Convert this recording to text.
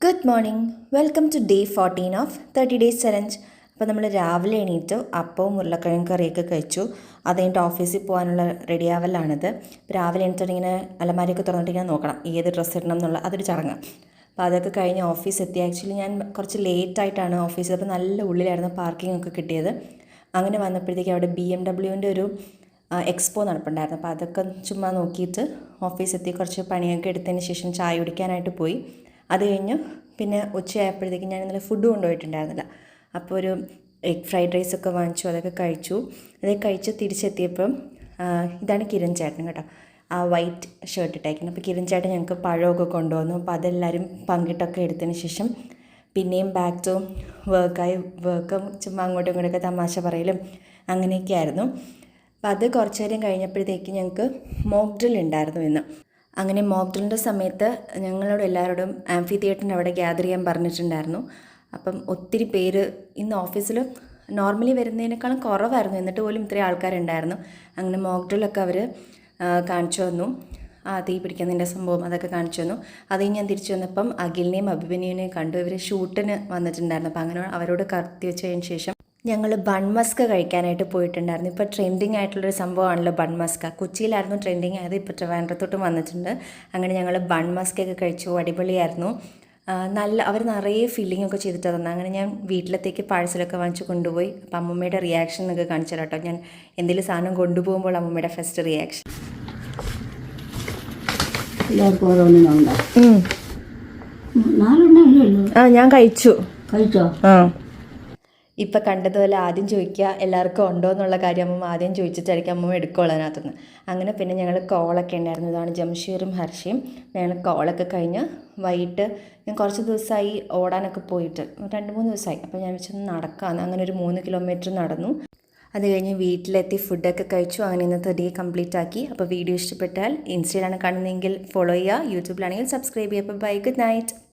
Good morning. Welcome to day 14 of 30 days challenge. അപ്പോൾ നമ്മൾ രാവിലെ എണീറ്റ് അപ്പവും ഉരുളക്കിഴങ്ങ് കറിയൊക്കെ കഴിച്ചു. അത് കഴിഞ്ഞിട്ട് ഓഫീസിൽ പോകാനുള്ള റെഡിയാവലാണിത്. രാവിലെ എണീറ്റിട്ട് ഇങ്ങനെ അലമാരയൊക്കെ തുറന്നിട്ട് ഇങ്ങനെ നോക്കണം ഏത് ഡ്രസ്സ് ഇടണം എന്നുള്ള അതൊരു ചടങ്ങ്. അപ്പോൾ അതൊക്കെ കഴിഞ്ഞ് ഓഫീസ് എത്തി. ആക്ച്വലി ഞാൻ കുറച്ച് ലേറ്റായിട്ടാണ് ഓഫീസിൽ, അപ്പോൾ നല്ല ഉള്ളിലായിരുന്നു പാർക്കിംഗ് ഒക്കെ കിട്ടിയത്. അങ്ങനെ വന്നപ്പോഴത്തേക്ക് അവിടെ BMW ഒരു എക്സ്പോ നടപ്പുണ്ടായിരുന്നു. അപ്പോൾ അതൊക്കെ ചുമ്മാ നോക്കിയിട്ട് ഓഫീസെത്തി കുറച്ച് പണിയൊക്കെ എടുത്തതിന് ശേഷം ചായ കുടിക്കാനായിട്ട് പോയി. അത് കഴിഞ്ഞ് പിന്നെ ഉച്ചയായപ്പോഴത്തേക്കും ഞാൻ ഇന്നലെ ഫുഡ് കൊണ്ടുപോയിട്ടുണ്ടായിരുന്നില്ല. അപ്പോൾ ഒരു എഗ് ഫ്രൈഡ് റൈസൊക്കെ വാങ്ങിച്ചു, അതൊക്കെ കഴിച്ചു. അതൊക്കെ കഴിച്ച് തിരിച്ചെത്തിയപ്പം ഇതാണ് കിരൺ ചേട്ടൻ കേട്ടോ, ആ വൈറ്റ് ഷർട്ട് ഇട്ടേക്കുന്നത്. അപ്പോൾ കിരൺ ചേട്ടൻ ഞങ്ങൾക്ക് പഴമൊക്കെ കൊണ്ടുവന്നു. അപ്പോൾ അതെല്ലാവരും പങ്കിട്ടൊക്കെ എടുത്തതിന് ശേഷം പിന്നെയും ബാക്ക് ടു വർക്കും ചുമ്മാ അങ്ങോട്ടും ഇങ്ങോട്ടൊക്കെ തമാശ പറയലും അങ്ങനെയൊക്കെ ആയിരുന്നു. അപ്പോൾ അത് കുറച്ച് നേരം കഴിഞ്ഞപ്പോഴത്തേക്ക് ഞങ്ങൾക്ക് മോക്ക് ഡ്രിൽ ഉണ്ടായിരുന്നു ഇന്ന്. അങ്ങനെ മോക്ക് ഡ്രില്ലിൻ്റെ സമയത്ത് ഞങ്ങളോട് എല്ലാവരോടും ആംഫി തിയേറ്ററിൻ്റെ അവിടെ ഗ്യാദർ ചെയ്യാൻ പറഞ്ഞിട്ടുണ്ടായിരുന്നു. അപ്പം ഒത്തിരി പേര് ഇന്ന് ഓഫീസിൽ നോർമലി വരുന്നതിനേക്കാളും കുറവായിരുന്നു, എന്നിട്ട് പോലും ഇത്രയും ആൾക്കാരുണ്ടായിരുന്നു. അങ്ങനെ മോക്ക് ഡ്രില്ലൊക്കെ അവർ കാണിച്ചു തന്നു. തീ പിടിക്കുന്നതിൻ്റെ സംഭവം അതൊക്കെ കാണിച്ചു തന്നു. അത് ഞാൻ തിരിച്ചു വന്നപ്പം അഖിലിനെയും അഭിമന്യുവിനെയും കണ്ടു. ഇവർ ഷൂട്ടിന് വന്നിട്ടുണ്ടായിരുന്നു. അപ്പോൾ അങ്ങനെ അവരോട് കത്തി വെച്ചതിന് ശേഷം ഞങ്ങൾ ബൺ മസ്ക കഴിക്കാനായിട്ട് പോയിട്ടുണ്ടായിരുന്നു. ഇപ്പോൾ ട്രെൻഡിങ് ആയിട്ടുള്ളൊരു സംഭവമാണല്ലോ ബൺ മസ്ക. കൊച്ചിയിലായിരുന്നു ട്രെൻഡിങ് ആയത്, ഇപ്പോൾ ട്രിവാൻഡ്രത്തോട്ടും വന്നിട്ടുണ്ട്. അങ്ങനെ ഞങ്ങൾ ബൺ മസ്കയൊക്കെ കഴിച്ചു. അടിപൊളിയായിരുന്നു. അവർ നിറയെ ഫില്ലിംഗ് ഒക്കെ ചെയ്തിട്ട് തന്നെ. അങ്ങനെ ഞാൻ വീട്ടിലത്തേക്ക് പാഴ്സലൊക്കെ വാങ്ങിച്ച് കൊണ്ടുപോയി. അപ്പോൾ അമ്മൂമ്മയുടെ റിയാക്ഷൻ എന്നൊക്കെ കാണിച്ചു കേട്ടോ. ഞാൻ എന്തെങ്കിലും സാധനം കൊണ്ടുപോകുമ്പോൾ അമ്മൂമ്മയുടെ ഫസ്റ്റ് റിയാക്ഷൻ. ഞാൻ കഴിച്ചോ? ഇപ്പം കണ്ടതുപോലെ ആദ്യം ചോദിക്കുക എല്ലാവർക്കും ഉണ്ടോ എന്നുള്ള കാര്യം അമ്മ ആദ്യം ചോദിച്ചിട്ടായിരിക്കും അമ്മ എടുക്കുള്ളൂ അതിനകത്തുനിന്ന്. അങ്ങനെ പിന്നെ ഞങ്ങൾ കോളൊക്കെ ഉണ്ടായിരുന്നു. ഇതാണ് ജംഷീറും ഹർഷയും. ഞങ്ങൾ കോളൊക്കെ കഴിഞ്ഞ് വൈകിട്ട് ഞാൻ കുറച്ച് ദിവസമായി ഓടാനൊക്കെ പോയിട്ട് 2-3 ദിവസമായി. അപ്പോൾ ഞാൻ വെച്ചൊന്ന് നടക്കാമെന്ന്, അങ്ങനെ ഒരു 3 കിലോമീറ്റർ നടന്നു. അത് കഴിഞ്ഞ് വീട്ടിലെത്തി ഫുഡൊക്കെ കഴിച്ചു. അങ്ങനെ ഇന്നത്തെ ഡേ കംപ്ലീറ്റ് ആക്കി. അപ്പോൾ വീഡിയോ ഇഷ്ടപ്പെട്ടാൽ ഇൻസ്റ്റയിലാണ് കാണുന്നതെങ്കിൽ ഫോളോ ചെയ്യുക, യൂട്യൂബിലാണെങ്കിൽ സബ്സ്ക്രൈബ് ചെയ്യുക. അപ്പോൾ ബൈ, ഗുഡ് നൈറ്റ്.